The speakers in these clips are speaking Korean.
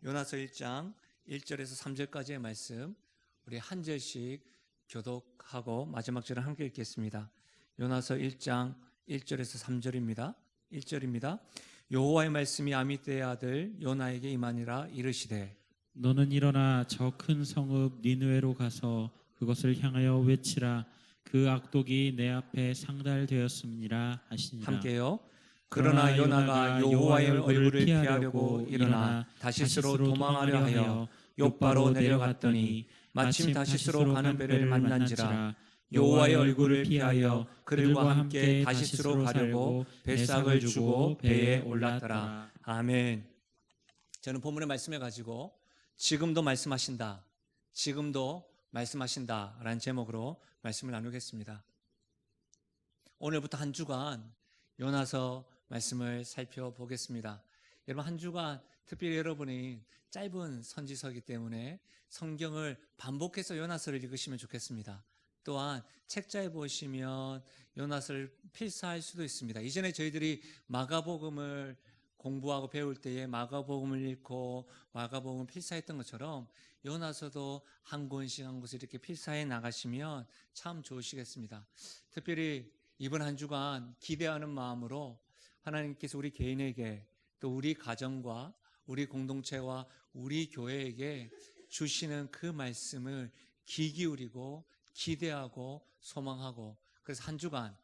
요나서 1장 1절에서 3절까지의 말씀 우리 한 절씩 교독하고 마지막 절을 함께 읽겠습니다. 요나서 1장 1절에서 3절입니다. 1절입니다. 여호와의 말씀이 아미떼의 아들 요나에게 임하니라. 이르시되 너는 일어나 저 큰 성읍 니느웨로 가서 그것을 향하여 외치라. 그 악독이 내 앞에 상달되었음이라 하시니라. 함께요. 그러나 요나가 여호와의 얼굴을 피하려고 일어나 다시스로 도망하려 하여 욥바로 내려갔더니 마침 다시스로 가는 배를 만난지라. 여호와의 얼굴을 피하여 그들과 함께 다시스로 가려고 배삭을 주고 배에 올랐더라. 아멘. 저는 본문의 말씀을 가지고 지금도 말씀하신다, 지금도 말씀하신다 라는 제목으로 말씀을 나누겠습니다. 오늘부터 한 주간 요나서 말씀을 살펴보겠습니다. 여러분, 한 주간 특별히 여러분이 짧은 선지서이기 때문에 성경을 반복해서 요나서를 읽으시면 좋겠습니다. 또한 책자에 보시면 요나서를 필사할 수도 있습니다. 이전에 저희들이 마가복음을 공부하고 배울 때에 마가복음을 읽고 마가복음을 필사했던 것처럼 요나서도 한 권씩 한 곳을 이렇게 필사해 나가시면 참 좋으시겠습니다. 특별히 이번 한 주간 기대하는 마음으로 하나님께서 우리 개인에게 또 우리 가정과 우리 공동체와 우리 교회에게 주시는 그 말씀을 귀 기울이고 기대하고 소망하고, 그래서 한 주간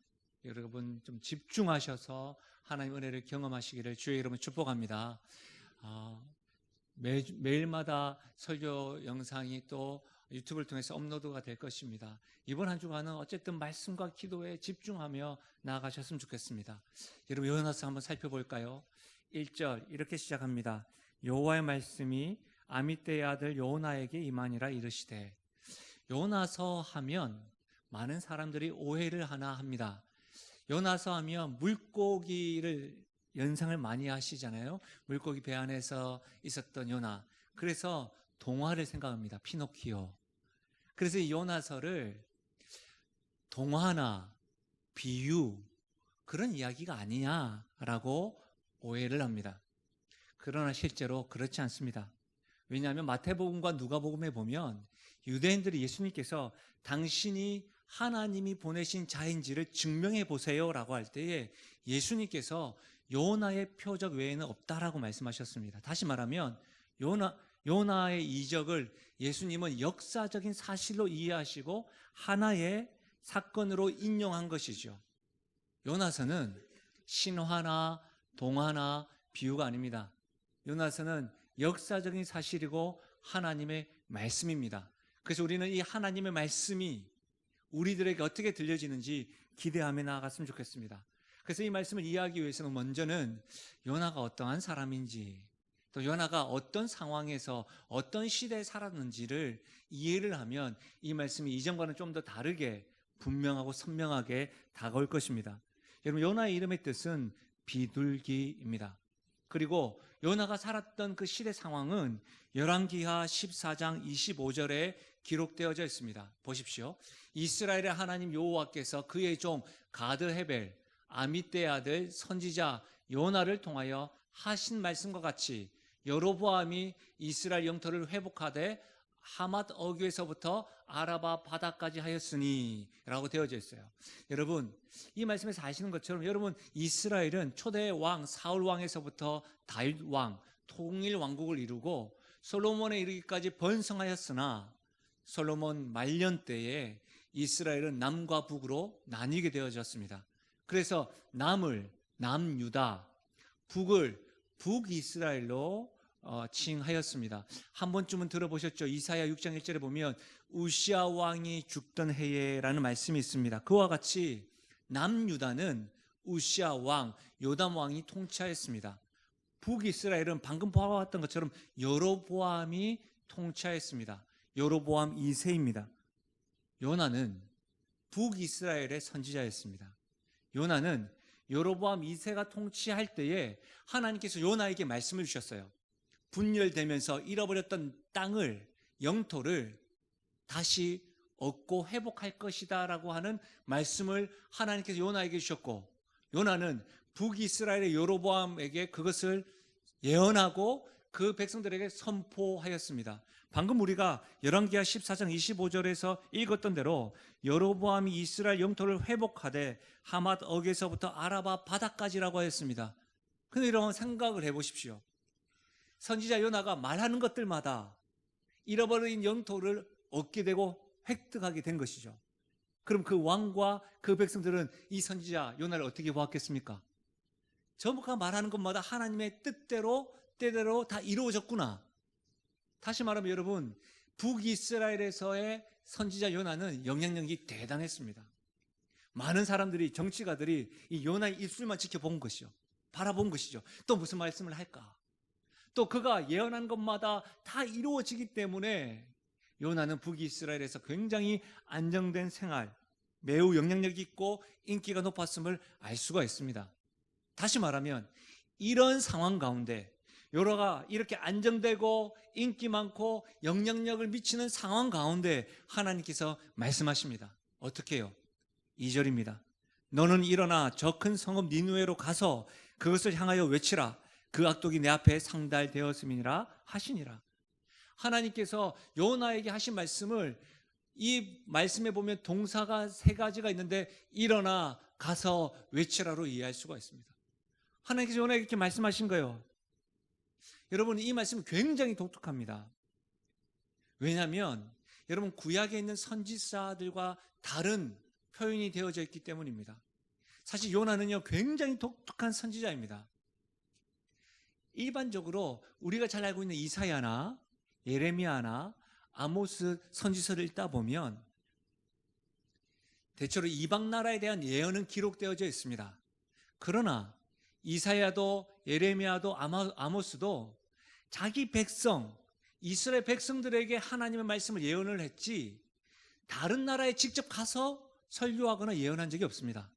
여러분 좀 집중하셔서 하나님 은혜를 경험하시기를 주의 이름으로 축복합니다. 매일마다 설교 영상이 또 유튜브를 통해서 업로드가 될 것입니다. 이번 한 주간은 어쨌든 말씀과 기도에 집중하며 나아가셨으면 좋겠습니다. 여러분, 요나서 한번 살펴볼까요? 1절 이렇게 시작합니다. 여호와의 말씀이 아미떼의 아들 요나에게 임하니라. 이르시되. 요나서 하면 많은 사람들이 오해를 하나 합니다. 요나서 하면 물고기를 연상을 많이 하시잖아요. 물고기 배 안에서 있었던 요나. 그래서 동화를 생각합니다. 피노키오. 그래서 이 요나서를 동화나 비유, 그런 이야기가 아니냐라고 오해를 합니다. 그러나 실제로 그렇지 않습니다. 왜냐하면 마태복음과 누가복음에 보면 유대인들이 예수님께서 당신이 하나님이 보내신 자인지를 증명해 보세요라고 할 때에 예수님께서 요나의 표적 외에는 없다라고 말씀하셨습니다. 다시 말하면 요나의 이적을 예수님은 역사적인 사실로 이해하시고 하나의 사건으로 인용한 것이죠. 요나서는 신화나 동화나 비유가 아닙니다. 요나서는 역사적인 사실이고 하나님의 말씀입니다. 그래서 우리는 이 하나님의 말씀이 우리들에게 어떻게 들려지는지 기대하며 나아갔으면 좋겠습니다. 그래서 이 말씀을 이해하기 위해서는 먼저는 요나가 어떠한 사람인지, 또 요나가 어떤 상황에서 어떤 시대에 살았는지를 이해를 하면 이 말씀이 이전과는 좀 더 다르게 분명하고 선명하게 다가올 것입니다. 여러분, 요나의 이름의 뜻은 비둘기입니다. 그리고 요나가 살았던 그 시대 상황은 열왕기하 14장 25절에 기록되어져 있습니다. 보십시오. 이스라엘의 하나님 여호와께서 그의 종 가드 헤벨 아미떼의 아들 선지자 요나를 통하여 하신 말씀과 같이 여로보암이 이스라엘 영토를 회복하되 하맛 어귀에서부터 아라바 바다까지 하였으니 라고 되어져 있어요. 여러분, 이 말씀에서 아시는 것처럼 여러분, 이스라엘은 초대 왕 사울 왕에서부터 다윗 왕 통일 왕국을 이루고 솔로몬에 이르기까지 번성하였으나 솔로몬 말년 때에 이스라엘은 남과 북으로 나뉘게 되어졌습니다. 그래서 남유다, 북을 북이스라엘로 칭하였습니다. 한 번쯤은 들어보셨죠? 이사야 6장 1절에 보면 우시아 왕이 죽던 해에라는 말씀이 있습니다. 그와 같이 남유다는 우시아 왕, 요담 왕이 통치하였습니다. 북이스라엘은 방금 보아왔던 것처럼 여로보암이 통치하였습니다. 여로보암 2세입니다. 요나는 북이스라엘의 선지자였습니다. 요나는 여로보암 2세가 통치할 때에 하나님께서 요나에게 말씀을 주셨어요. 분열되면서 잃어버렸던 땅을, 영토를 다시 얻고 회복할 것이다 라고 하는 말씀을 하나님께서 요나에게 주셨고, 요나는 북이스라엘의 여로보암에게 그것을 예언하고 그 백성들에게 선포하였습니다. 방금 우리가 열왕기하 14장 25절에서 읽었던 대로 여로보암이 이스라엘 영토를 회복하되 하맛 억에서부터 아라바 바다까지라고 하였습니다. 근데 이런 생각을 해보십시오. 선지자 요나가 말하는 것들마다 잃어버린 영토를 얻게 되고 획득하게 된 것이죠. 그럼 그 왕과 그 백성들은 이 선지자 요나를 어떻게 보았겠습니까? 저가 말하는 것마다 하나님의 뜻대로 때대로 다 이루어졌구나. 다시 말하면 여러분, 북이스라엘에서의 선지자 요나는 영향력이 대단했습니다. 많은 사람들이, 정치가들이 이 요나의 입술만 지켜본 것이죠. 바라본 것이죠. 또 무슨 말씀을 할까? 또 그가 예언한 것마다 다 이루어지기 때문에 요나는 북이스라엘에서 굉장히 안정된 생활, 매우 영향력 있고 인기가 높았음을 알 수가 있습니다. 다시 말하면 이런 상황 가운데 요나가 이렇게 안정되고 인기 많고 영향력을 미치는 상황 가운데 하나님께서 말씀하십니다. 어떻게 해요? 2절입니다. 너는 일어나 저 큰 성읍 니느웨로 가서 그것을 향하여 외치라. 그 악독이 내 앞에 상달되었음이니라 하시니라. 하나님께서 요나에게 하신 말씀을 이 말씀에 보면 동사가 3가지가 있는데 일어나 가서 외치라로 이해할 수가 있습니다. 하나님께서 요나에게 이렇게 말씀하신 거예요. 여러분, 이 말씀은 굉장히 독특합니다. 왜냐하면 여러분, 구약에 있는 선지자들과 다른 표현이 되어져 있기 때문입니다. 사실 요나는요, 굉장히 독특한 선지자입니다. 일반적으로 우리가 잘 알고 있는 이사야나 예레미야나 아모스 선지서를 읽다 보면 대체로 이방 나라에 대한 예언은 기록되어져 있습니다. 그러나 이사야도 예레미야도 아모스도 자기 백성, 이스라엘 백성들에게 하나님의 말씀을 예언을 했지 다른 나라에 직접 가서 설교하거나 예언한 적이 없습니다.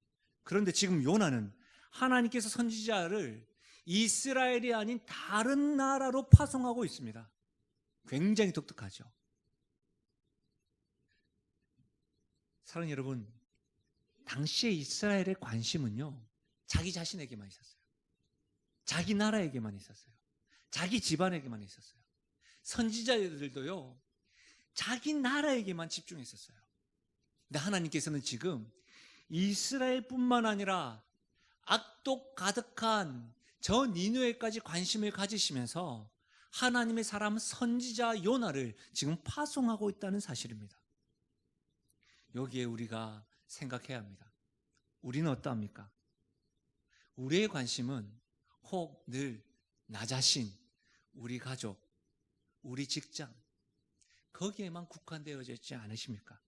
그런데 지금 요나는 하나님께서 선지자를 이스라엘이 아닌 다른 나라로 파송하고 있습니다. 굉장히 독특하죠. 사랑하는 여러분, 당시의 이스라엘의 관심은요, 자기 자신에게만 있었어요. 자기 나라에게만 있었어요. 자기 집안에게만 있었어요. 선지자들도요, 자기 나라에게만 집중했었어요. 근데 하나님께서는 지금 이스라엘뿐만 아니라 악독 가득한 저 니느웨까지 관심을 가지시면서 하나님의 사람 선지자 요나를 지금 파송하고 있다는 사실입니다. 여기에 우리가 생각해야 합니다. 우리는 어떠합니까? 우리의 관심은 혹 늘 나 자신, 우리 가족, 우리 직장, 거기에만 국한되어져 있지 않으십니까?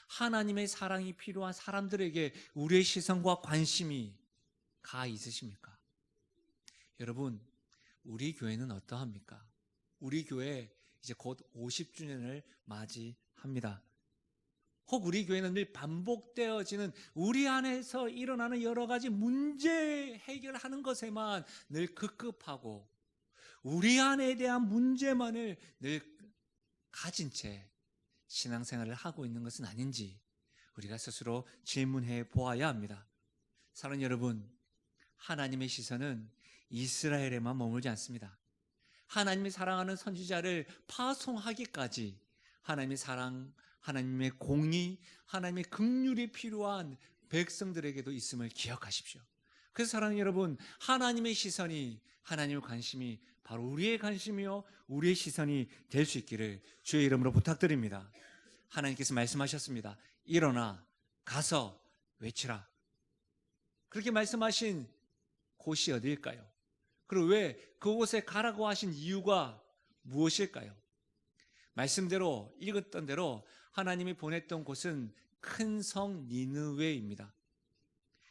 하나님의 사랑이 필요한 사람들에게 우리의 시선과 관심이 가 있으십니까? 여러분, 우리 교회는 어떠합니까? 우리 교회 이제 곧 50주년을 맞이합니다. 혹 우리 교회는 늘 반복되어지는 우리 안에서 일어나는 여러 가지 문제 해결하는 것에만 늘 급급하고 우리 안에 대한 문제만을 늘 가진 채 신앙생활을 하고 있는 것은 아닌지 우리가 스스로 질문해 보아야 합니다. 사랑하는 여러분, 하나님의 시선은 이스라엘에만 머물지 않습니다. 하나님이 사랑하는 선지자를 파송하기까지 하나님의 사랑, 하나님의 공의, 하나님의 긍휼이 필요한 백성들에게도 있음을 기억하십시오. 그래서 사랑하는 여러분, 하나님의 시선이, 하나님의 관심이 바로 우리의 관심이요 우리의 시선이 될 수 있기를 주의 이름으로 부탁드립니다. 하나님께서 말씀하셨습니다. 일어나 가서 외치라. 그렇게 말씀하신 곳이 어디일까요? 그리고 왜 그곳에 가라고 하신 이유가 무엇일까요? 말씀대로 읽었던 대로 하나님이 보냈던 곳은 큰 성 니느웨입니다.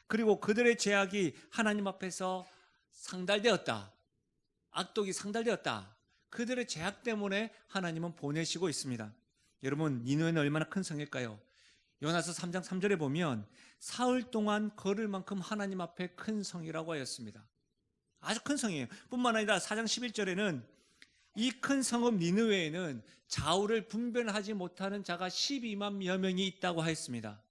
그리고 그들의 죄악이 하나님 앞에서 상달되었다. 악독이 상달되었다. 그들의 죄악 때문에 하나님은 보내시고 있습니다. 여러분, 니느웨는 얼마나 큰 성일까요? 요나서 3장 3절에 보면 사흘 동안 걸을 만큼 하나님 앞에 큰 성이라고 하였습니다. 아주 큰 성이에요. 뿐만 아니라 4장 11절에는 이 큰 성읍 니느웨에는 좌우를 분별하지 못하는 자가 12만여 명이 있다고 하였습니다.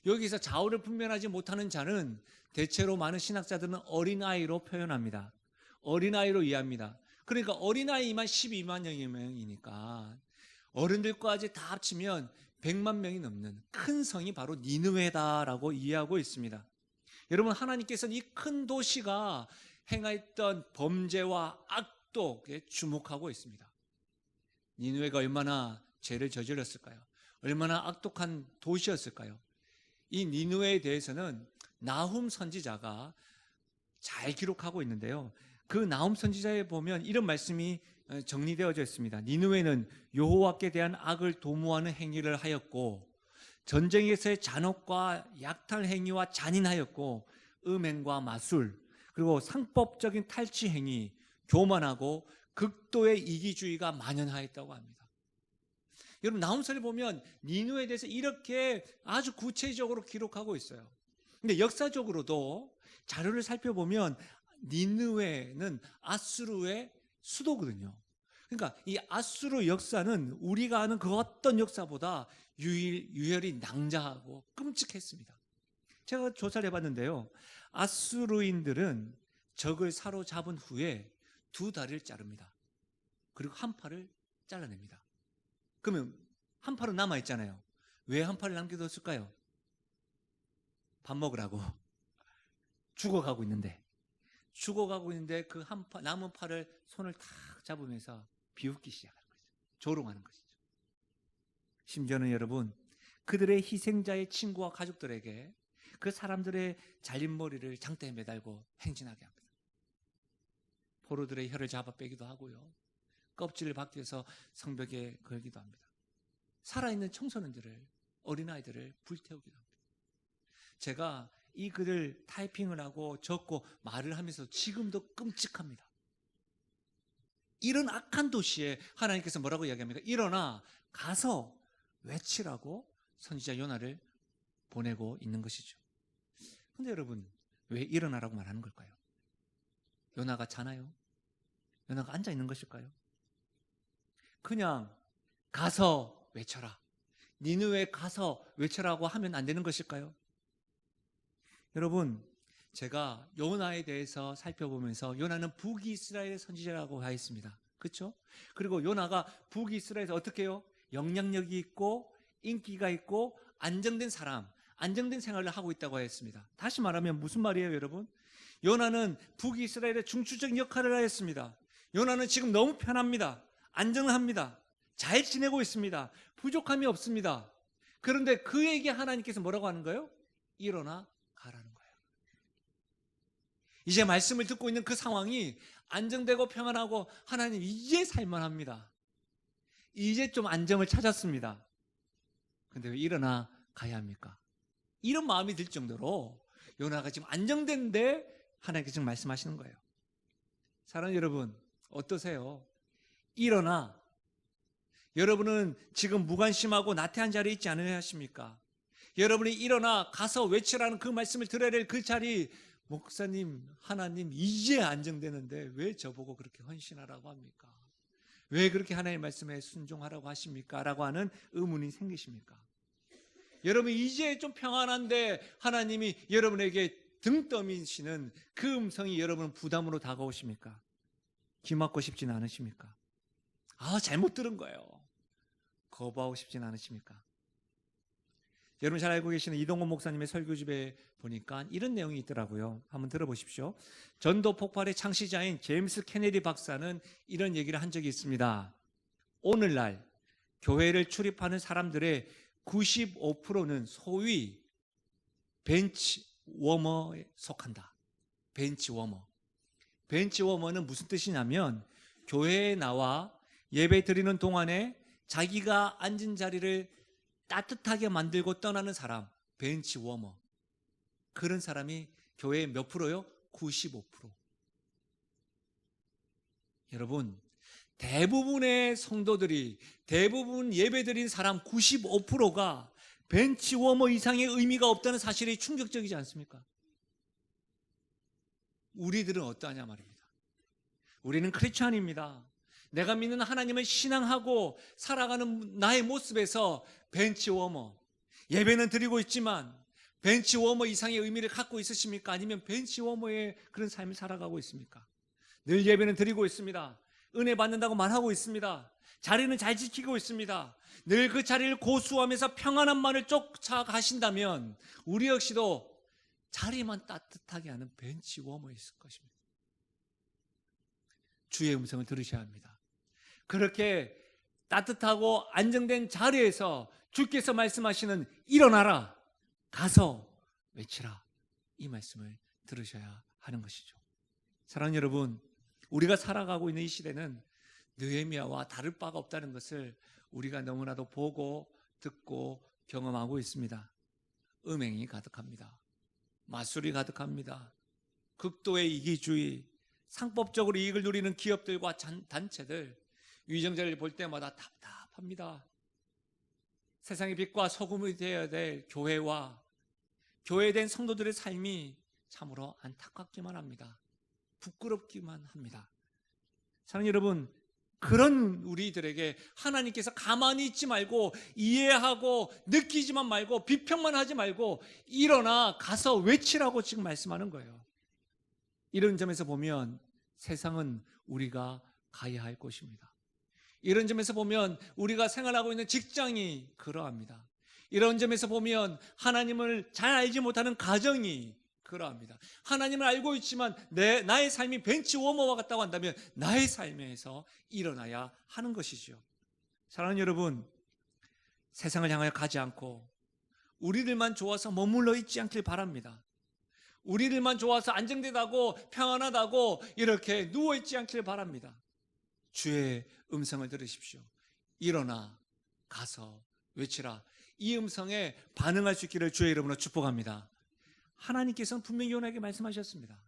여기서 좌우를 분별하지 못하는 자는 대체로 많은 신학자들은 어린아이로 표현합니다. 어린아이로 이해합니다. 그러니까 어린아이만 12만 명이니까 어른들까지 다 합치면 100만 명이 넘는 큰 성이 바로 니느웨다라고 이해하고 있습니다. 여러분, 하나님께서는 이 큰 도시가 행했던 범죄와 악독에 주목하고 있습니다. 니느웨가 얼마나 죄를 저질렀을까요? 얼마나 악독한 도시였을까요? 이 니느웨에 대해서는 나훔 선지자가 잘 기록하고 있는데요. 그 나훔 선지자에 보면 이런 말씀이 정리되어져 있습니다. 니느웨는 여호와께 대한 악을 도모하는 행위를 하였고 전쟁에서의 잔혹과 약탈 행위와 잔인하였고 음행과 마술 그리고 상법적인 탈취 행위, 교만하고 극도의 이기주의가 만연하였다고 합니다. 여러분, 나훔서를 보면 니느웨에 대해서 이렇게 아주 구체적으로 기록하고 있어요. 근데 역사적으로도 자료를 살펴보면 니느웨는 아수르의 수도거든요. 그러니까 이 아수르 역사는 우리가 아는 그 어떤 역사보다 유혈이 낭자하고 끔찍했습니다. 제가 조사를 해봤는데요. 아수르인들은 적을 사로잡은 후에 두 다리를 자릅니다. 그리고 한 팔을 잘라냅니다. 그러면 한 팔은 남아있잖아요. 왜 한 팔을 남겨뒀을까요? 밥 먹으라고. 죽어가고 있는데 그 남은 팔을 손을 탁 잡으면서 비웃기 시작하는 거죠. 조롱하는 것이죠. 심지어는 여러분, 그들의 희생자의 친구와 가족들에게 그 사람들의 잘린 머리를 장대에 매달고 행진하게 합니다. 포로들의 혀를 잡아 빼기도 하고요. 껍질을 벗겨서 성벽에 걸기도 합니다. 살아있는 청소년들을, 어린아이들을 불태우기도 합니다. 제가 이 글을 타이핑을 하고 적고 말을 하면서 지금도 끔찍합니다. 이런 악한 도시에 하나님께서 뭐라고 이야기합니까? 일어나 가서 외치라고 선지자 요나를 보내고 있는 것이죠. 그런데 여러분, 왜 일어나라고 말하는 걸까요? 요나가 자나요? 요나가 앉아 있는 것일까요? 그냥 가서 외쳐라, 니느웨에 가서 외쳐라고 하면 안 되는 것일까요? 여러분, 제가 요나에 대해서 살펴보면서 요나는 북이스라엘의 선지자라고 하였습니다. 그렇죠? 그리고 요나가 북이스라엘에서 어떻게 해요? 영향력이 있고 인기가 있고 안정된 사람, 안정된 생활을 하고 있다고 하였습니다. 다시 말하면 무슨 말이에요, 여러분? 요나는 북이스라엘의 중추적인 역할을 하였습니다. 요나는 지금 너무 편합니다. 안정합니다. 잘 지내고 있습니다. 부족함이 없습니다. 그런데 그에게 하나님께서 뭐라고 하는 거예요? 일어나 가라는 거예요. 이제 말씀을 듣고 있는 그 상황이 안정되고 평안하고 하나님 이제 살만합니다. 이제 좀 안정을 찾았습니다. 그런데 왜 일어나 가야 합니까? 이런 마음이 들 정도로 요나가 지금 안정된데 하나님께서 지금 말씀하시는 거예요. 사랑하는 여러분, 어떠세요? 일어나. 여러분은 지금 무관심하고 나태한 자리에 있지 않으려 하십니까? 여러분이 일어나 가서 외치라는 그 말씀을 들어야 될 그 자리, 목사님, 하나님 이제 안정되는데 왜 저보고 그렇게 헌신하라고 합니까? 왜 그렇게 하나님의 말씀에 순종하라고 하십니까? 라고 하는 의문이 생기십니까? 여러분 이제 좀 평안한데 하나님이 여러분에게 등 떠미시는 그 음성이 여러분 부담으로 다가오십니까? 귀 막고 싶지는 않으십니까? 잘못 들은 거예요. 거부하고 싶지는 않으십니까? 여러분 잘 알고 계시는 이동건 목사님의 설교집에 보니까 이런 내용이 있더라고요. 한번 들어보십시오. 전도 폭발의 창시자인 제임스 케네디 박사는 이런 얘기를 한 적이 있습니다. 오늘날 교회를 출입하는 사람들의 95%는 소위 벤치워머에 속한다. 벤치워머. 벤치워머는 무슨 뜻이냐면 교회에 나와 예배 드리는 동안에 자기가 앉은 자리를 따뜻하게 만들고 떠나는 사람, 벤치워머. 그런 사람이 교회의 몇 프로요? 95%. 여러분, 대부분의 성도들이, 대부분 예배드린 사람 95%가 벤치워머 이상의 의미가 없다는 사실이 충격적이지 않습니까? 우리들은 어떠하냐 말입니다. 우리는 크리스찬입니다. 내가 믿는 하나님을 신앙하고 살아가는 나의 모습에서 벤치워머, 예배는 드리고 있지만 벤치워머 이상의 의미를 갖고 있으십니까? 아니면 벤치워머의 그런 삶을 살아가고 있습니까? 늘 예배는 드리고 있습니다. 은혜 받는다고 말하고 있습니다. 자리는 잘 지키고 있습니다. 늘 그 자리를 고수하면서 평안함만을 쫓아가신다면 우리 역시도 자리만 따뜻하게 하는 벤치 워머에 있을 것입니다. 주의 음성을 들으셔야 합니다. 그렇게 따뜻하고 안정된 자리에서 주께서 말씀하시는 일어나라, 가서 외치라, 이 말씀을 들으셔야 하는 것이죠. 사랑하는 여러분, 우리가 살아가고 있는 이 시대는 느헤미야와 다를 바가 없다는 것을 우리가 너무나도 보고 듣고 경험하고 있습니다. 음행이 가득합니다. 마술이 가득합니다. 극도의 이기주의, 상법적으로 이익을 누리는 기업들과 단체들, 위정자를 볼 때마다 답답합니다. 세상의 빛과 소금이 되어야 될 교회와 교회된 성도들의 삶이 참으로 안타깝기만 합니다. 부끄럽기만 합니다. 사랑하는 여러분, 그런 우리들에게 하나님께서 가만히 있지 말고 이해하고 느끼지만 말고 비평만 하지 말고 일어나 가서 외치라고 지금 말씀하는 거예요. 이런 점에서 보면 세상은 우리가 가야 할 곳입니다. 이런 점에서 보면 우리가 생활하고 있는 직장이 그러합니다. 이런 점에서 보면 하나님을 잘 알지 못하는 가정이 그러합니다. 하나님을 알고 있지만 나의 삶이 벤치 워머와 같다고 한다면 나의 삶에서 일어나야 하는 것이죠. 사랑하는 여러분, 세상을 향하여 가지 않고 우리들만 좋아서 머물러 있지 않길 바랍니다. 우리들만 좋아서 안정되다고 평안하다고 이렇게 누워있지 않길 바랍니다. 주의 음성을 들으십시오. 일어나 가서 외치라. 이 음성에 반응할 수 있기를 주의 이름으로 축복합니다. 하나님께서는 분명히 요나에게 말씀하셨습니다.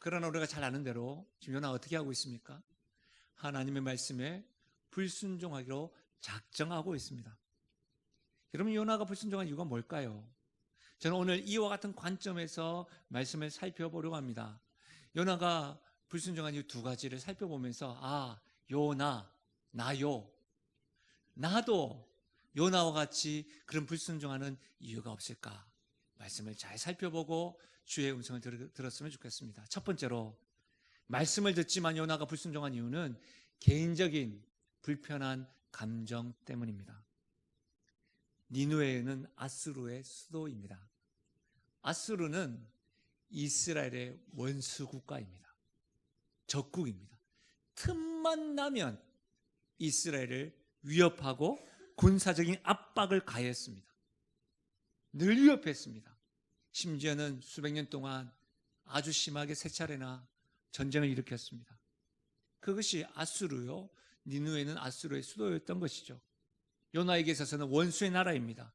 그러나 우리가 잘 아는 대로 지금 요나가 어떻게 하고 있습니까? 하나님의 말씀에 불순종하기로 작정하고 있습니다. 여러분, 요나가 불순종한 이유가 뭘까요? 저는 오늘 이와 같은 관점에서 말씀을 살펴보려고 합니다. 요나가 불순종한 이유 두 가지를 살펴보면서 요나, 나도 요나와 같이 그런 불순종하는 이유가 없을까? 말씀을 잘 살펴보고 주의 음성을 들었으면 좋겠습니다. 첫 번째로, 말씀을 듣지만 요나가 불순종한 이유는 개인적인 불편한 감정 때문입니다. 니느웨는 아수르의 수도입니다. 아수르는 이스라엘의 원수 국가입니다. 적국입니다. 틈만 나면 이스라엘을 위협하고 군사적인 압박을 가했습니다. 늘 위협했습니다. 심지어는 수백 년 동안 아주 심하게 세 차례나 전쟁을 일으켰습니다. 그것이 아수르요, 니느웨는 아수르의 수도였던 것이죠. 요나에게 있어서는 원수의 나라입니다.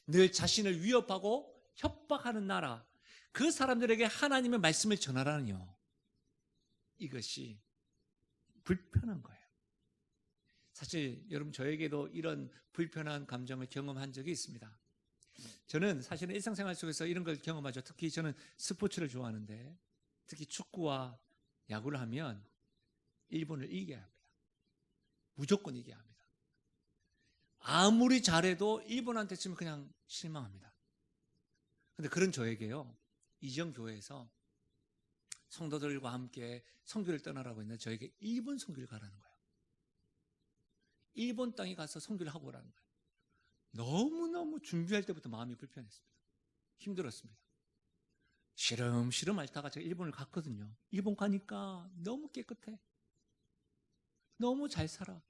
늘 자신을 위협하고 협박하는 나라, 그 사람들에게 하나님의 말씀을 전하라니요, 이것이 불편한 거예요. 사실 여러분, 저에게도 이런 불편한 감정을 경험한 적이 있습니다. 저는 사실은 일상생활 속에서 이런 걸 경험하죠. 특히 저는 스포츠를 좋아하는데, 특히 축구와 야구를 하면 일본을 이겨야 합니다. 무조건 이겨야 합니다. 아무리 잘해도 일본한테 치면 그냥 실망합니다. 그런데 그런 저에게요, 이정교회에서 성도들과 함께 선교를 떠나라고 했는데 저에게 일본 선교를 가라는 거예요. 일본 땅에 가서 선교를 하고 오라는 거예요. 너무너무 준비할 때부터 마음이 불편했습니다. 힘들었습니다. 시름시름 앓다가 제가 일본을 갔거든요. 일본 가니까 너무 깨끗해. 너무 잘 살아.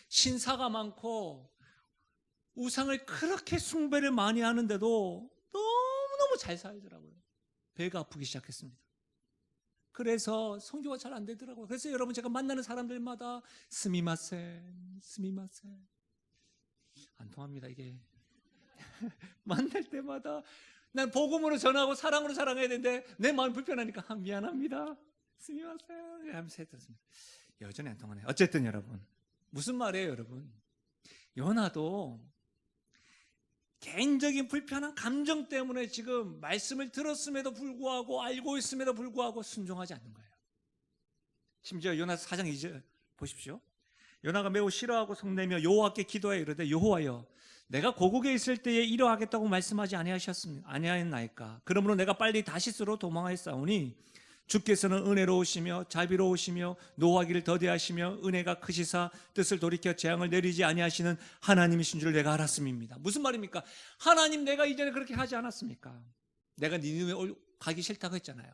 신사가 많고 우상을 그렇게 숭배를 많이 하는데도 너무너무 잘 살더라고요. 배가 아프기 시작했습니다. 그래서 선교가 잘 안 되더라고요. 그래서 여러분, 제가 만나는 사람들마다 스미마센 안 통합니다, 이게. 만날 때마다 난 복음으로 전하고 사랑으로 사랑해야 되는데 내 마음이 불편하니까 미안합니다, 스미마센 하면서 했습니다. 여전히 안 통하네요. 어쨌든 여러분, 무슨 말이에요, 여러분? 요나도 개인적인 불편한 감정 때문에 지금 말씀을 들었음에도 불구하고, 알고 있음에도 불구하고 순종하지 않는 거예요. 심지어 요나 4장 2절 보십시오. 요나가 매우 싫어하고 성내며 여호와께 기도하여 이르되, 여호와여, 내가 고국에 있을 때에 이러하겠다고 말씀하지 아니하였나이까? 그러므로 내가 빨리 다시스로 도망하였사오니 주께서는 은혜로우시며 자비로우시며 노하기를 더디하시며 은혜가 크시사 뜻을 돌이켜 재앙을 내리지 아니하시는 하나님이신 줄 내가 알았음입니다. 무슨 말입니까? 하나님, 내가 이전에 그렇게 하지 않았습니까? 내가 니느웨 가기 싫다고 했잖아요.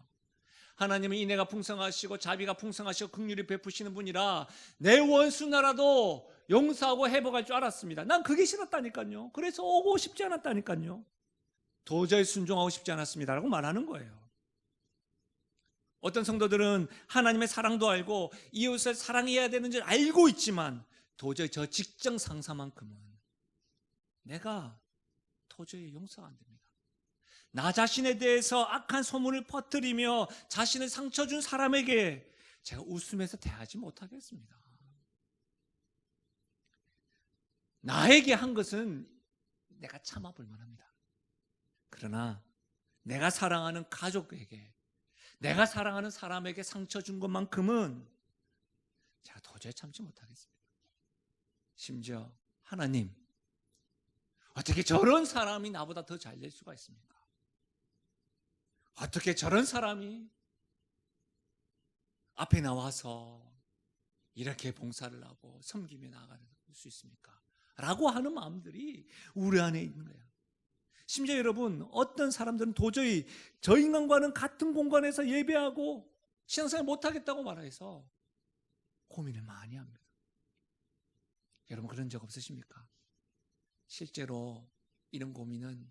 하나님은 인애가 풍성하시고 자비가 풍성하시고 긍휼이 베푸시는 분이라 내 원수 나라도 용서하고 회복할 줄 알았습니다. 난 그게 싫었다니까요. 그래서 오고 싶지 않았다니까요. 도저히 순종하고 싶지 않았습니다라고 말하는 거예요. 어떤 성도들은 하나님의 사랑도 알고 이웃을 사랑해야 되는 줄 알고 있지만 도저히 저 직장 상사만큼은 내가 도저히 용서가 안 됩니다. 나 자신에 대해서 악한 소문을 퍼뜨리며 자신을 상처 준 사람에게 제가 웃으면서 대하지 못하겠습니다. 나에게 한 것은 내가 참아볼 만합니다. 그러나 내가 사랑하는 가족에게, 내가 사랑하는 사람에게 상처 준 것만큼은 제가 도저히 참지 못하겠습니다. 심지어 하나님, 어떻게 저런 사람이 나보다 더 잘 될 수가 있습니까? 어떻게 저런 사람이 앞에 나와서 이렇게 봉사를 하고 섬기며 나아갈 수 있습니까? 라고 하는 마음들이 우리 안에 있는 거예요. 심지어 여러분, 어떤 사람들은 도저히 저 인간과는 같은 공간에서 예배하고 신앙생활 못하겠다고 말해서 고민을 많이 합니다. 여러분, 그런 적 없으십니까? 실제로 이런 고민은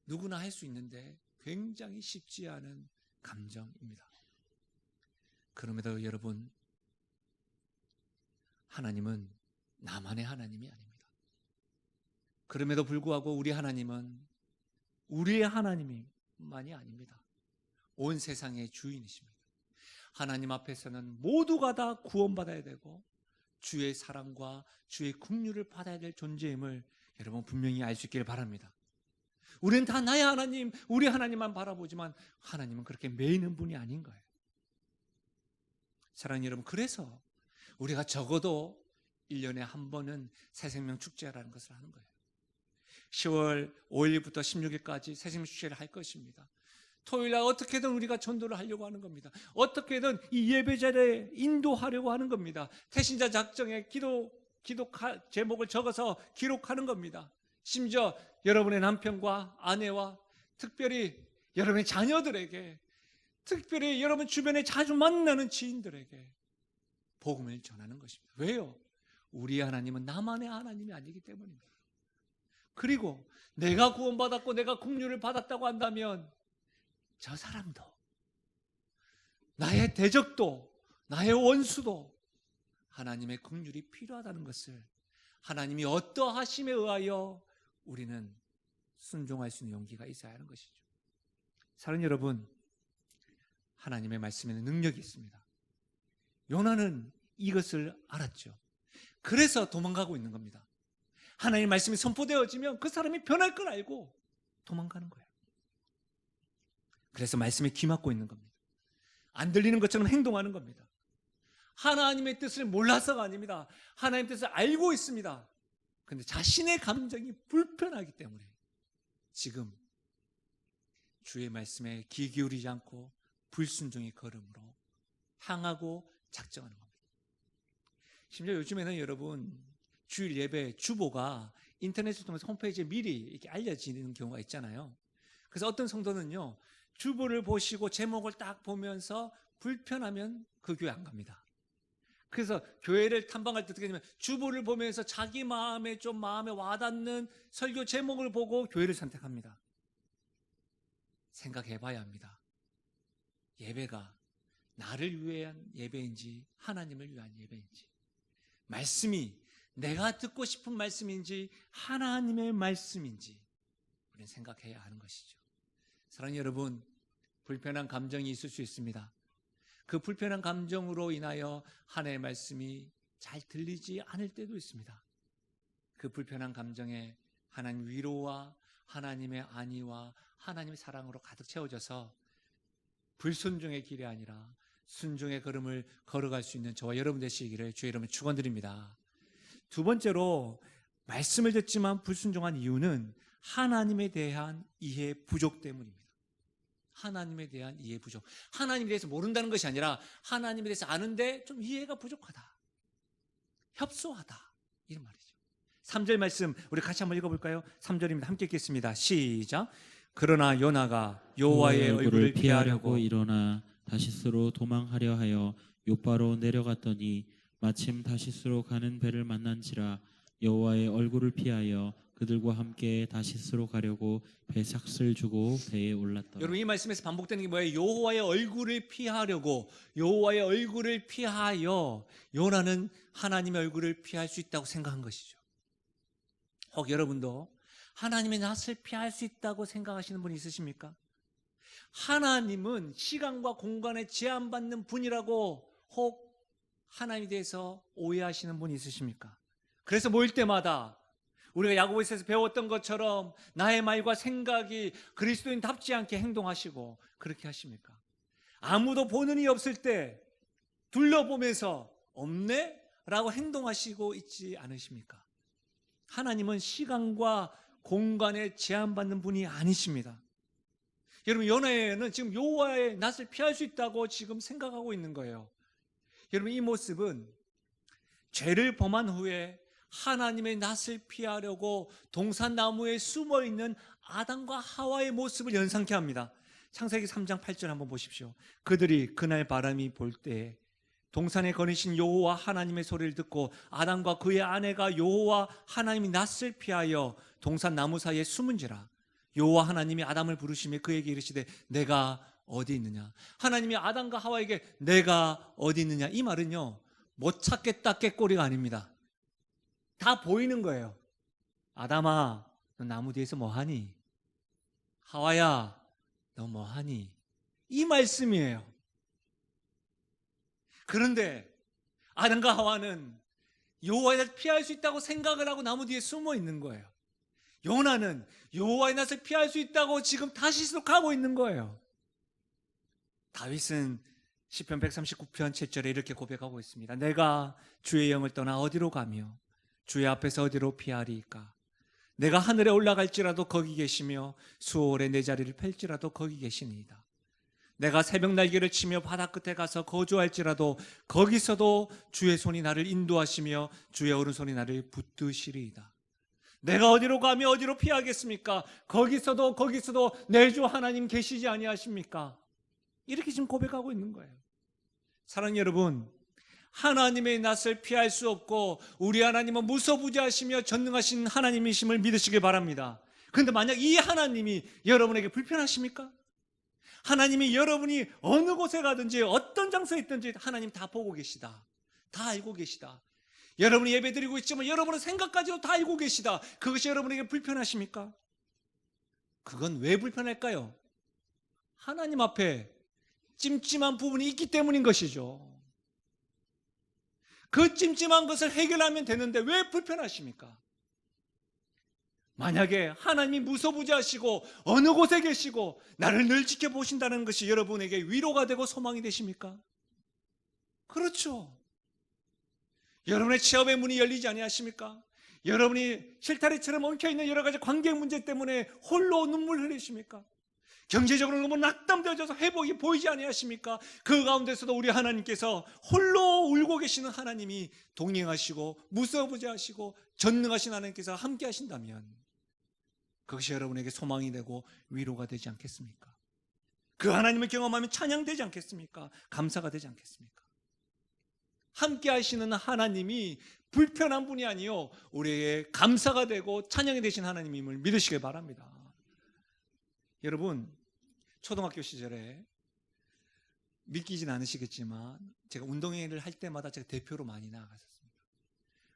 누구나 할 수 있는데 굉장히 쉽지 않은 감정입니다. 그럼에도 여러분, 하나님은 나만의 하나님이 아닙니다. 그럼에도 불구하고 우리 하나님은 우리의 하나님만이 아닙니다. 온 세상의 주인이십니다. 하나님 앞에서는 모두가 다 구원받아야 되고 주의 사랑과 주의 긍휼을 받아야 될 존재임을 여러분 분명히 알 수 있기를 바랍니다. 우리는 다 나의 하나님, 우리 하나님만 바라보지만 하나님은 그렇게 매이는 분이 아닌 거예요. 사랑하는 여러분, 그래서 우리가 적어도 1년에 한 번은 새생명 축제라는 것을 하는 거예요. 10월 5일부터 16일까지 새생명 축제를 할 것입니다. 토요일날 어떻게든 우리가 전도를 하려고 하는 겁니다. 어떻게든 이 예배자를 인도하려고 하는 겁니다. 태신자 작정에 기도 제목을 적어서 기록하는 겁니다. 심지어 여러분의 남편과 아내와 특별히 여러분의 자녀들에게, 특별히 여러분 주변에 자주 만나는 지인들에게 복음을 전하는 것입니다. 왜요? 우리 하나님은 나만의 하나님이 아니기 때문입니다. 그리고 내가 구원받았고 내가 긍휼을 받았다고 한다면 저 사람도, 나의 대적도, 나의 원수도 하나님의 긍휼이 필요하다는 것을, 하나님이 어떠하심에 의하여 우리는 순종할 수 있는 용기가 있어야 하는 것이죠. 사랑하는 여러분, 하나님의 말씀에는 능력이 있습니다. 요나는 이것을 알았죠. 그래서 도망가고 있는 겁니다. 하나님의 말씀이 선포되어지면 그 사람이 변할 걸 알고 도망가는 거예요. 그래서 말씀에 귀맞고 있는 겁니다. 안 들리는 것처럼 행동하는 겁니다. 하나님의 뜻을 몰라서가 아닙니다. 하나님의 뜻을 알고 있습니다. 그런데 자신의 감정이 불편하기 때문에 지금 주의 말씀에 귀 기울이지 않고 불순종의 걸음으로 향하고 작정하는 겁니다. 심지어 요즘에는 여러분, 주일 예배 주보가 인터넷을 통해서 홈페이지에 미리 이렇게 알려지는 경우가 있잖아요. 그래서 어떤 성도는요, 주보를 보시고 제목을 딱 보면서 불편하면 그 교회 안 갑니다. 그래서 교회를 탐방할 때 어떻게 하냐면 주보를 보면서 자기 마음에 와닿는 설교 제목을 보고 교회를 선택합니다. 생각해 봐야 합니다. 예배가 나를 위한 예배인지 하나님을 위한 예배인지, 말씀이 내가 듣고 싶은 말씀인지 하나님의 말씀인지 우리는 생각해야 하는 것이죠. 사랑하는 여러분, 불편한 감정이 있을 수 있습니다. 그 불편한 감정으로 인하여 하나님의 말씀이 잘 들리지 않을 때도 있습니다. 그 불편한 감정에 하나님 위로와 하나님의 안위와 하나님의 사랑으로 가득 채워져서 불순종의 길이 아니라 순종의 걸음을 걸어갈 수 있는 저와 여러분 되시기를 주의 이름으로 축원드립니다. 두 번째로, 말씀을 듣지만 불순종한 이유는 하나님에 대한 이해 부족 때문입니다. 하나님에 대한 이해 부족. 하나님에 대해서 모른다는 것이 아니라 하나님에 대해서 아는데 좀 이해가 부족하다, 협소하다, 이런 말이죠. 3절 말씀 우리 같이 한번 읽어볼까요? 3절입니다. 함께 읽겠습니다. 시작. 그러나 요나가 여호와의 얼굴을 피하려고 일어나 다시스로 도망하려 하여 요바로 내려갔더니 마침 다시스로 가는 배를 만난지라 여호와의 얼굴을 피하여 그들과 함께 다시스로 가려고 배 삭슬 주고 배에 올랐더라. 여러분, 이 말씀에서 반복되는 게 뭐예요? 여호와의 얼굴을 피하려고, 여호와의 얼굴을 피하여. 요나는 하나님의 얼굴을 피할 수 있다고 생각한 것이죠. 혹 여러분도 하나님의 낯을 피할 수 있다고 생각하시는 분이 있으십니까? 하나님은 시간과 공간에 제한받는 분이라고 혹 하나님에 대해서 오해하시는 분이 있으십니까? 그래서 모일 때마다 우리가 야고보서에서 배웠던 것처럼 나의 말과 생각이 그리스도인답지 않게 행동하시고 그렇게 하십니까? 아무도 보는 이 없을 때 둘러보면서 없네? 라고 행동하시고 있지 않으십니까? 하나님은 시간과 공간에 제한받는 분이 아니십니다. 여러분, 요나는 지금 여호와의 낯을 피할 수 있다고 지금 생각하고 있는 거예요. 여러분, 이 모습은 죄를 범한 후에 하나님의 낯을 피하려고 동산나무에 숨어있는 아담과 하와의 모습을 연상케 합니다. 창세기 3장 8절 한번 보십시오. 그들이 그날 바람이 불 때에 동산에 거니신 여호와 하나님의 소리를 듣고 아담과 그의 아내가 여호와 하나님의 낯을 피하여 동산 나무 사이에 숨은지라. 여호와 하나님이 아담을 부르시며 그에게 이르시되 내가 어디 있느냐. 하나님이 아담과 하와에게 내가 어디 있느냐, 이 말은요 못 찾겠다 꾀꼬리가 아닙니다. 다 보이는 거예요. 아담아, 너 나무 뒤에서 뭐하니? 하와야, 너 뭐하니? 이 말씀이에요. 그런데 아담과 하와는 여호와의 낯을 피할 수 있다고 생각을 하고 나무 뒤에 숨어 있는 거예요. 요나는 여호와의 낯을 피할 수 있다고 지금 다시스로 가고 있는 거예요. 다윗은 시편 139편 7절에 이렇게 고백하고 있습니다. 내가 주의 영을 떠나 어디로 가며 주의 앞에서 어디로 피하리이까? 내가 하늘에 올라갈지라도 거기 계시며 수월에 내 자리를 펼지라도 거기 계시니이다. 내가 새벽 날개를 치며 바다 끝에 가서 거주할지라도 거기서도 주의 손이 나를 인도하시며 주의 오른손이 나를 붙드시리이다. 내가 어디로 가며 어디로 피하겠습니까? 거기서도 내 주 하나님 계시지 아니하십니까? 이렇게 지금 고백하고 있는 거예요. 사랑하는 여러분, 하나님의 낯을 피할 수 없고 우리 하나님은 무소부지하시며 전능하신 하나님이심을 믿으시길 바랍니다. 그런데 만약 이 하나님이 여러분에게 불편하십니까? 하나님이 여러분이 어느 곳에 가든지 어떤 장소에 있든지 하나님 다 보고 계시다, 다 알고 계시다. 여러분이 예배드리고 있지만 여러분의 생각까지도 다 알고 계시다. 그것이 여러분에게 불편하십니까? 그건 왜 불편할까요? 하나님 앞에 찜찜한 부분이 있기 때문인 것이죠. 그 찜찜한 것을 해결하면 되는데 왜 불편하십니까? 만약에 하나님이 무소부지하시고 어느 곳에 계시고 나를 늘 지켜보신다는 것이 여러분에게 위로가 되고 소망이 되십니까? 그렇죠. 여러분의 취업의 문이 열리지 아니하십니까? 여러분이 실타래처럼 엉켜있는 여러 가지 관계 문제 때문에 홀로 눈물 흘리십니까? 경제적으로 너무 낙담되어져서 회복이 보이지 아니하십니까? 그 가운데서도 우리 하나님께서 홀로 울고 계시는 하나님이 동행하시고 무소부지하시고 전능하신 하나님께서 함께 하신다면 그것이 여러분에게 소망이 되고 위로가 되지 않겠습니까? 그 하나님을 경험하면 찬양되지 않겠습니까? 감사가 되지 않겠습니까? 함께 하시는 하나님이 불편한 분이 아니요 우리에게 감사가 되고 찬양이 되신 하나님임을 믿으시길 바랍니다. 여러분, 초등학교 시절에 믿기진 않으시겠지만 제가 운동회를 할 때마다 제가 대표로 많이 나갔었습니다.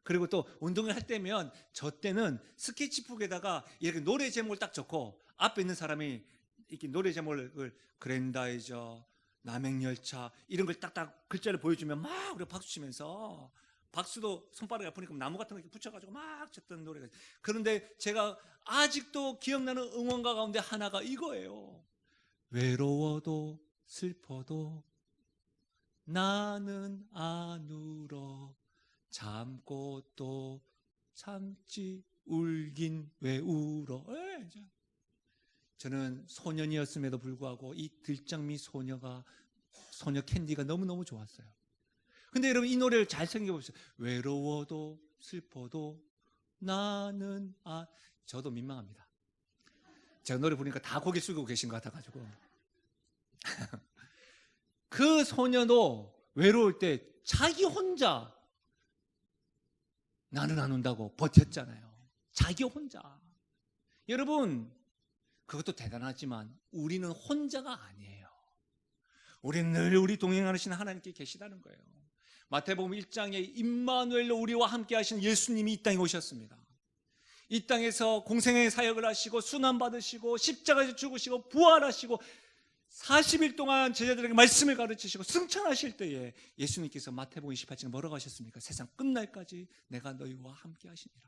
그리고 또 운동회를 할 때면 저 때는 스케치북에다가 이렇게 노래 제목을 딱 적고 앞에 있는 사람이 이렇게 노래 제목을 그랜다이저, 남행열차 이런 걸 딱딱 글자를 보여주면 막 우리가 박수 치면서, 박수도 손바닥이 아프니까 나무 같은 거 이렇게 붙여가지고 막 쳤던 노래가. 그런데 제가 아직도 기억나는 응원가 가운데 하나가 이거예요. 외로워도 슬퍼도 나는 안 울어 참고 또 참지 울긴 왜 울어. 저는 소년이었음에도 불구하고 이 들장미 소녀 캔디가 너무너무 좋았어요. 근데 여러분 이 노래를 잘 생각해보세요. 외로워도 슬퍼도 나는 저도 민망합니다. 제가 노래 부르니까 다 고개 숙이고 계신 것 같아가지고 그 소녀도 외로울 때 자기 혼자 나는 안 온다고 버텼잖아요. 자기 혼자. 여러분 그것도 대단하지만 우리는 혼자가 아니에요. 우리는 늘 우리 동행하시는 하나님께 계시다는 거예요. 마태복음 1장에 임마누엘로 우리와 함께 하신 예수님이 이 땅에 오셨습니다. 이 땅에서 공생애의 사역을 하시고 순환받으시고 십자가에서 죽으시고 부활하시고 40일 동안 제자들에게 말씀을 가르치시고 승천하실 때에 예수님께서 마태복음 28장에 뭐라고 하셨습니까? 세상 끝날까지 내가 너희와 함께 하시니라.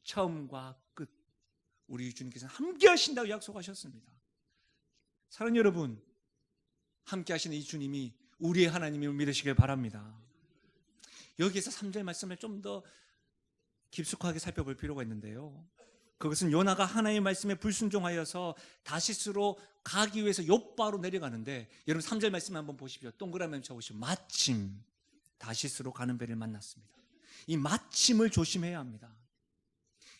처음과 끝 우리 주님께서는 함께 하신다고 약속하셨습니다. 사랑하는 여러분, 함께 하시는 이 주님이 우리의 하나님임을 믿으시길 바랍니다. 여기에서 3절 말씀을 좀 더 깊숙하게 살펴볼 필요가 있는데요, 그것은 요나가 하나님의 말씀에 불순종하여서 다시스로 가기 위해서 욥바로 내려가는데, 여러분 3절 말씀 한번 보십시오. 동그라미 쳐보시죠. 마침 다시스로 가는 배를 만났습니다. 이 마침을 조심해야 합니다.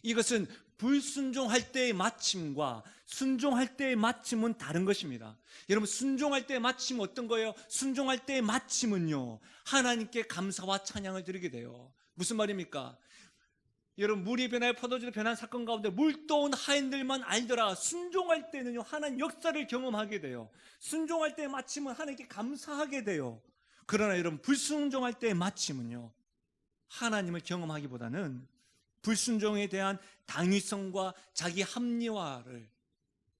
이것은 불순종할 때의 마침과 순종할 때의 마침은 다른 것입니다. 여러분 순종할 때의 마침은 어떤 거예요? 순종할 때의 마침은요, 하나님께 감사와 찬양을 드리게 돼요. 무슨 말입니까? 여러분 물이 변하여 포도주로 변한 사건 가운데 물떠온 하인들만 알더라. 순종할 때는요 하나님 역사를 경험하게 돼요. 순종할 때의 마침은 하나님께 감사하게 돼요. 그러나 여러분 불순종할 때의 마침은요 하나님을 경험하기보다는 불순종에 대한 당위성과 자기 합리화를,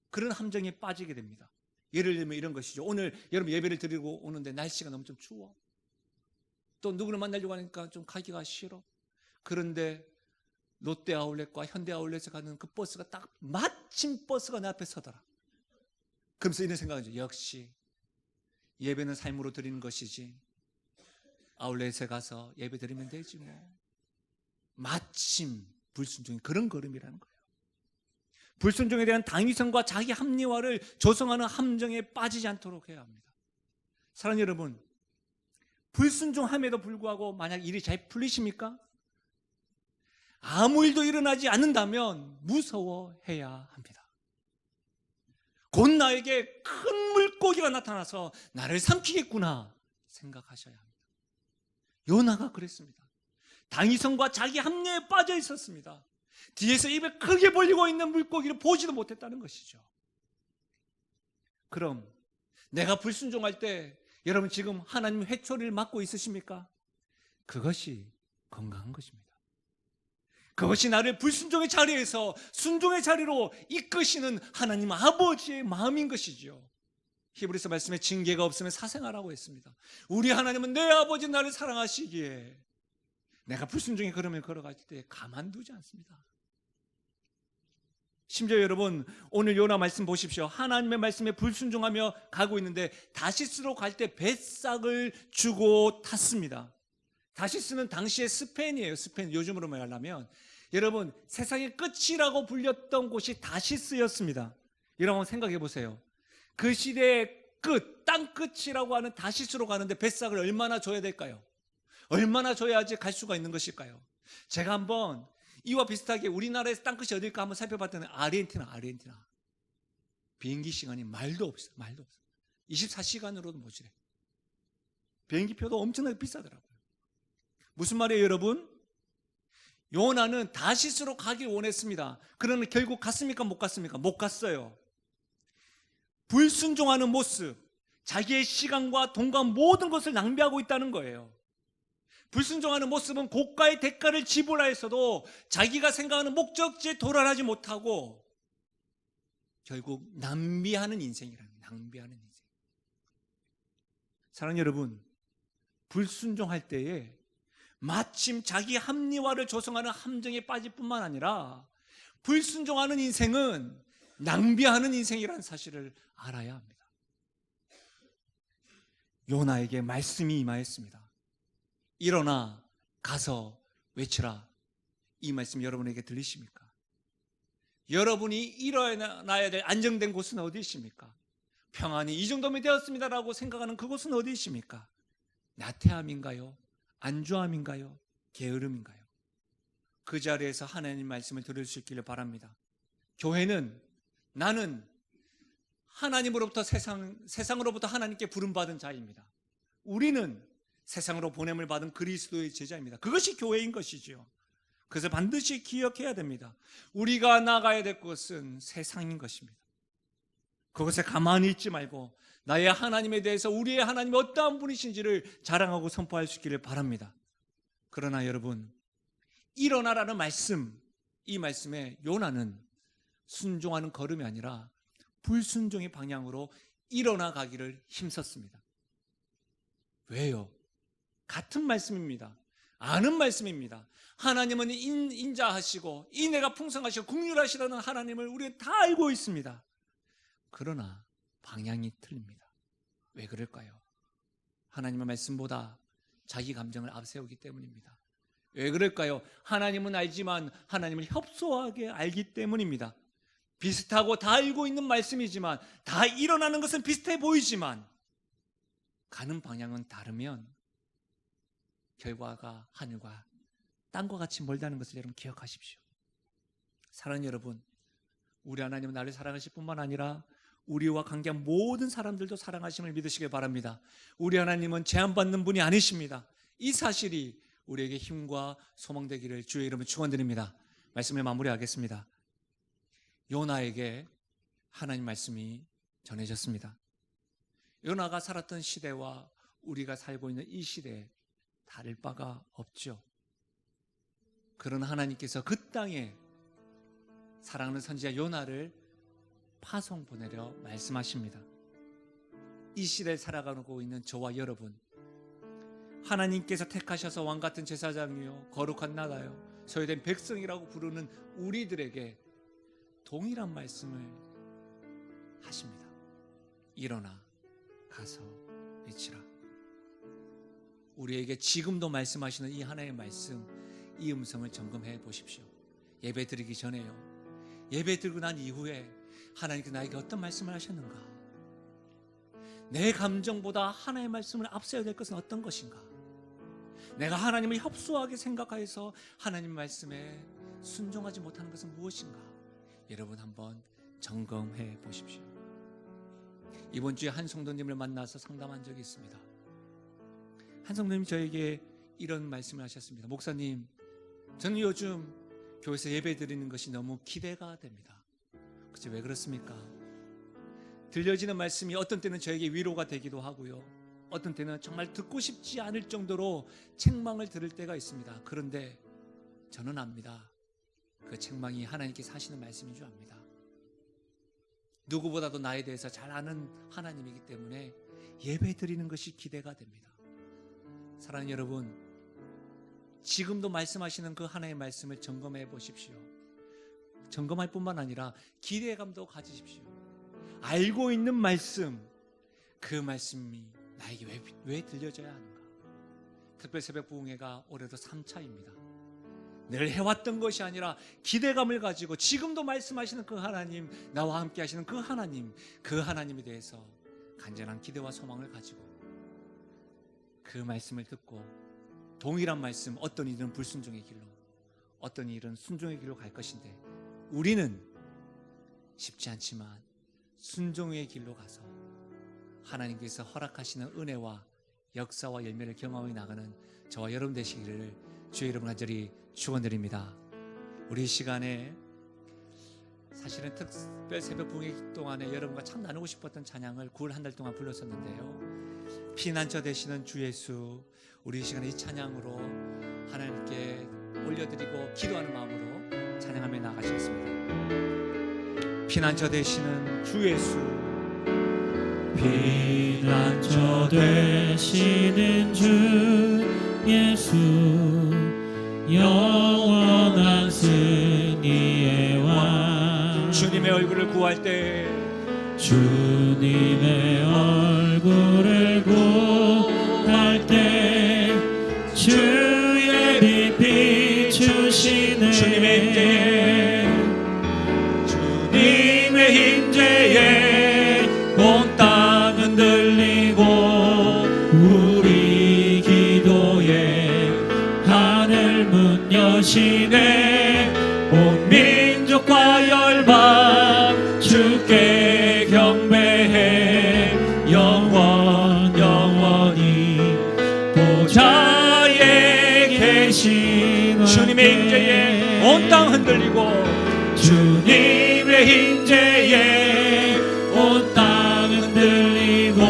그런 함정에 빠지게 됩니다. 예를 들면 이런 것이죠. 오늘 여러분 예배를 드리고 오는데 날씨가 너무 좀 추워. 또 누구를 만나려고 하니까 좀 가기가 싫어. 그런데 롯데 아울렛과 현대 아울렛에 가는 그 버스가 딱 마침 버스가 내 앞에 서더라. 그러면서 이런 생각이죠. 역시 예배는 삶으로 드리는 것이지 아울렛에 가서 예배 드리면 되지 뭐. 마침 불순종이 그런 걸음이라는 거예요. 불순종에 대한 당위성과 자기 합리화를 조성하는 함정에 빠지지 않도록 해야 합니다. 사랑하는 여러분, 불순종함에도 불구하고 만약 일이 잘 풀리십니까? 아무 일도 일어나지 않는다면 무서워해야 합니다. 곧 나에게 큰 물고기가 나타나서 나를 삼키겠구나 생각하셔야 합니다. 요나가 그랬습니다. 당위성과 자기 합리에 빠져 있었습니다. 뒤에서 입을 크게 벌리고 있는 물고기를 보지도 못했다는 것이죠. 그럼 내가 불순종할 때 여러분 지금 하나님 회초리를 맞고 있으십니까? 그것이 건강한 것입니다. 그것이 나를 불순종의 자리에서 순종의 자리로 이끄시는 하나님 아버지의 마음인 것이죠. 히브리서 말씀에 징계가 없으면 사생아라고 했습니다. 우리 하나님은 내 아버지 나를 사랑하시기에 내가 불순종의 걸음을 걸어갈 때 가만두지 않습니다. 심지어 여러분 오늘 요나 말씀 보십시오. 하나님의 말씀에 불순종하며 가고 있는데 다시스로 갈 때 뱃삭을 주고 탔습니다. 다시스는 당시의 스페인이에요. 스페인, 요즘으로 말하면 여러분 세상의 끝이라고 불렸던 곳이 다시스였습니다. 여러분 생각해 보세요. 그 시대의 끝, 땅 끝이라고 하는 다시스로 가는데 뱃삭을 얼마나 줘야 될까요? 얼마나 줘야지 갈 수가 있는 것일까요? 제가 한번 이와 비슷하게 우리나라에서 땅끝이 어딜까 한번 살펴봤더니 아르헨티나. 비행기 시간이 말도 없어요. 24시간으로도 모자래. 비행기표도 엄청나게 비싸더라고요. 무슨 말이에요 여러분? 요나는 다시스로 가길 원했습니다. 그러나 결국 갔습니까? 못 갔습니까? 못 갔어요. 불순종하는 모습, 자기의 시간과 돈과 모든 것을 낭비하고 있다는 거예요. 불순종하는 모습은 고가의 대가를 지불하였어도 자기가 생각하는 목적지에 도달하지 못하고 결국 낭비하는 인생이라는 거예요. 낭비하는 인생. 사랑하는 여러분, 불순종할 때에 마침 자기 합리화를 조성하는 함정에 빠질 뿐만 아니라 불순종하는 인생은 낭비하는 인생이라는 사실을 알아야 합니다. 요나에게 말씀이 임하였습니다. 일어나 가서 외치라. 이 말씀 여러분에게 들리십니까? 여러분이 일어나야 될 안정된 곳은 어디 있습니까? 평안이 이 정도면 되었습니다라고 생각하는 그곳은 어디 있습니까? 나태함인가요? 안주함인가요? 게으름인가요? 그 자리에서 하나님 말씀을 들을 수 있기를 바랍니다. 교회는 나는 하나님으로부터 세상으로부터 하나님께 부름받은 자입니다. 우리는 세상으로 보냄을 받은 그리스도의 제자입니다. 그것이 교회인 것이지요. 그래서 반드시 기억해야 됩니다. 우리가 나가야 될 곳은 세상인 것입니다. 그것에 가만히 있지 말고 나의 하나님에 대해서 우리의 하나님이 어떠한 분이신지를 자랑하고 선포할 수 있기를 바랍니다. 그러나 여러분, 일어나라는 말씀, 이 말씀에 요나는 순종하는 걸음이 아니라 불순종의 방향으로 일어나 가기를 힘썼습니다. 왜요? 같은 말씀입니다. 아는 말씀입니다. 하나님은 인자하시고 인애가 풍성하시고 긍휼하시다는 하나님을 우리가 다 알고 있습니다. 그러나 방향이 틀립니다. 왜 그럴까요? 하나님의 말씀보다 자기 감정을 앞세우기 때문입니다. 왜 그럴까요? 하나님은 알지만 하나님을 협소하게 알기 때문입니다. 비슷하고 다 알고 있는 말씀이지만, 다 일어나는 것은 비슷해 보이지만 가는 방향은 다르면 결과가 하늘과 땅과 같이 멀다는 것을 여러분 기억하십시오. 사랑하는 여러분, 우리 하나님은 나를 사랑하실 뿐만 아니라 우리와 관계한 모든 사람들도 사랑하심을 믿으시길 바랍니다. 우리 하나님은 제한받는 분이 아니십니다. 이 사실이 우리에게 힘과 소망 되기를 주의 이름으로 축원드립니다. 말씀을 마무리하겠습니다. 요나에게 하나님 말씀이 전해졌습니다. 요나가 살았던 시대와 우리가 살고 있는 이 시대에 다를 바가 없죠. 그런 하나님께서 그 땅에 사랑하는 선지자 요나를 파송 보내려 말씀하십니다. 이 시대에 살아가고 있는 저와 여러분, 하나님께서 택하셔서 왕같은 제사장이요 거룩한 나라요 소유된 백성이라고 부르는 우리들에게 동일한 말씀을 하십니다. 일어나 가서 외치라. 우리에게 지금도 말씀하시는 이 하나의 말씀, 이 음성을 점검해 보십시오. 예배 드리기 전에요, 예배 드리고 난 이후에 하나님께서 나에게 어떤 말씀을 하셨는가? 내 감정보다 하나의 말씀을 앞세워야 될 것은 어떤 것인가? 내가 하나님을 협소하게 생각하여서 하나님 말씀에 순종하지 못하는 것은 무엇인가? 여러분 한번 점검해 보십시오. 이번 주에 한 성도님을 만나서 상담한 적이 있습니다. 한 성도님이 저에게 이런 말씀을 하셨습니다. 목사님, 저는 요즘 교회에서 예배 드리는 것이 너무 기대가 됩니다. 그치, 왜 그렇습니까? 들려지는 말씀이 어떤 때는 저에게 위로가 되기도 하고요, 어떤 때는 정말 듣고 싶지 않을 정도로 책망을 들을 때가 있습니다. 그런데 저는 압니다. 그 책망이 하나님께서 하시는 말씀인 줄 압니다. 누구보다도 나에 대해서 잘 아는 하나님이기 때문에 예배 드리는 것이 기대가 됩니다. 사랑하는 여러분, 지금도 말씀하시는 그 하나의 말씀을 점검해 보십시오. 점검할 뿐만 아니라 기대감도 가지십시오. 알고 있는 말씀, 그 말씀이 나에게 왜 들려져야 하는가? 특별 새벽 부흥회가 올해도 3차입니다. 늘 해왔던 것이 아니라 기대감을 가지고 지금도 말씀하시는 그 하나님, 나와 함께 하시는 그 하나님, 그 하나님에 대해서 간절한 기대와 소망을 가지고 그 말씀을 듣고 동일한 말씀, 어떤 이들은 불순종의 길로, 어떤 일은 순종의 길로 갈 것인데 우리는 쉽지 않지만 순종의 길로 가서 하나님께서 허락하시는 은혜와 역사와 열매를 경험해 나가는 저와 여러분 되시기를 주의 이름 간절히 축원드립니다. 우리 이 시간에 사실은 특별 새벽 부흥회 동안에 여러분과 참 나누고 싶었던 찬양을 9월 한 달 동안 불렀었는데요, 피난처 되시는 주 예수, 우리 이 시간에 이 찬양으로 하나님께 올려드리고 기도하는 마음으로 찬양하며 나가시겠습니다. 피난처 되시는 주 예수, 피난처 되시는 주 예수, 영원한 승리의 왕, 주님의 얼굴을 구할 때, 주님의 얼굴을 구할 때 주의 빛 비추시네. 주님의 때에 하늘 문 여시네 온 민족과 열방 주께 경배해 영원히 보좌에 계신 주님의 임재에 온 땅 흔들리고 주님의 임재에 온 땅 흔들리고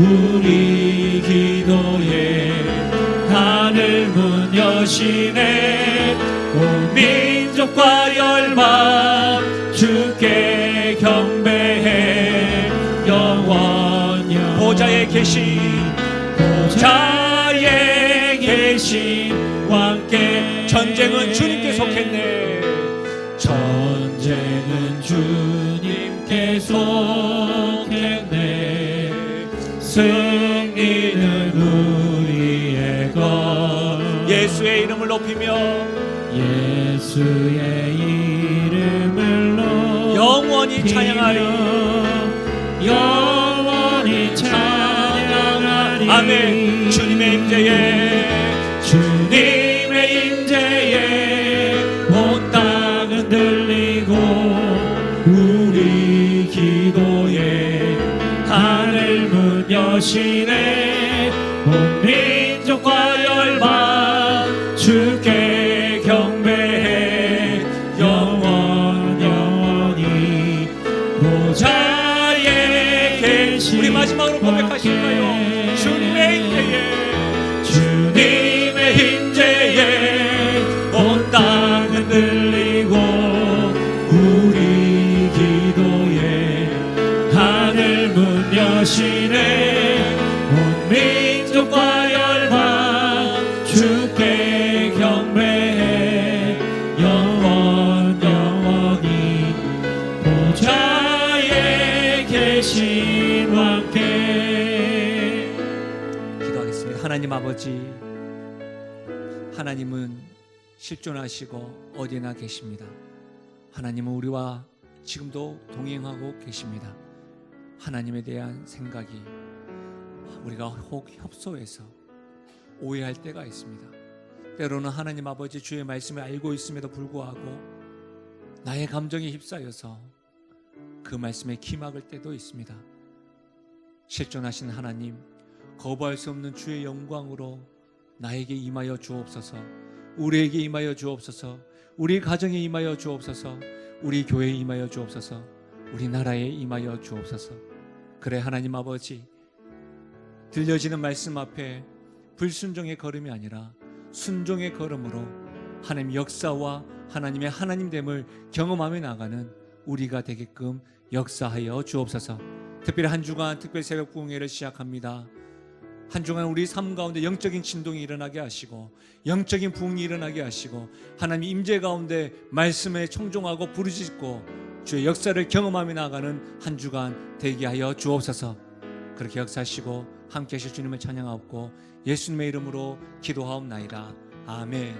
우리 기도에 하늘 문 여시네 온 민족과 열방 주께 경배해 영원히 보좌에 계신 왕께 전쟁은 주님께 속했네. 전쟁은 주님께 속했네 승리는 우리의 것 예수의 이름을 높이며 예수의 이름을 높이며 영원히 찬양하리. 영원히 찬양하리. 아멘. 주님의 임재에 온 땅 흔들리고 우리 기도에 하늘 문 여시네 온 민족과 열방 주께 경배해 영원히 보좌에 계신 우리 마지막으로 고백하실까요? 주님의 임재에 온 땅 흔들리고 우리 기도에 하늘 문 여시네 온 민족과 열방 주께 경배해 영원히 보좌에 계신 왕께 기도하겠습니다. 하나님 아버지, 하나님은 실존하시고 어디나 계십니다. 하나님은 우리와 지금도 동행하고 계십니다. 하나님에 대한 생각이 우리가 혹 협소해서 오해할 때가 있습니다. 때로는 하나님 아버지 주의 말씀을 알고 있음에도 불구하고 나의 감정에 휩싸여서 그 말씀에 기막을 때도 있습니다. 실존하신 하나님, 거부할 수 없는 주의 영광으로 나에게 임하여 주옵소서. 우리에게 임하여 주옵소서. 우리 가정에 임하여 주옵소서. 우리 교회에 임하여 주옵소서. 우리 나라에 임하여 주옵소서. 그래 하나님 아버지, 들려지는 말씀 앞에 불순종의 걸음이 아니라 순종의 걸음으로 하나님 역사와 하나님의 하나님됨을 경험하며 나가는 우리가 되게끔 역사하여 주옵소서. 특별히 한 주간 특별 새벽 부흥회를 시작합니다. 한 주간 우리 삶 가운데 영적인 진동이 일어나게 하시고 영적인 부흥이 일어나게 하시고 하나님 임재 가운데 말씀에 청종하고 부르짖고 주의 역사를 경험하며 나가는 한 주간 되게 하여 주옵소서. 그렇게 역사하시고 함께 하실 주님을 찬양하옵고 예수님의 이름으로 기도하옵나이다. 아멘.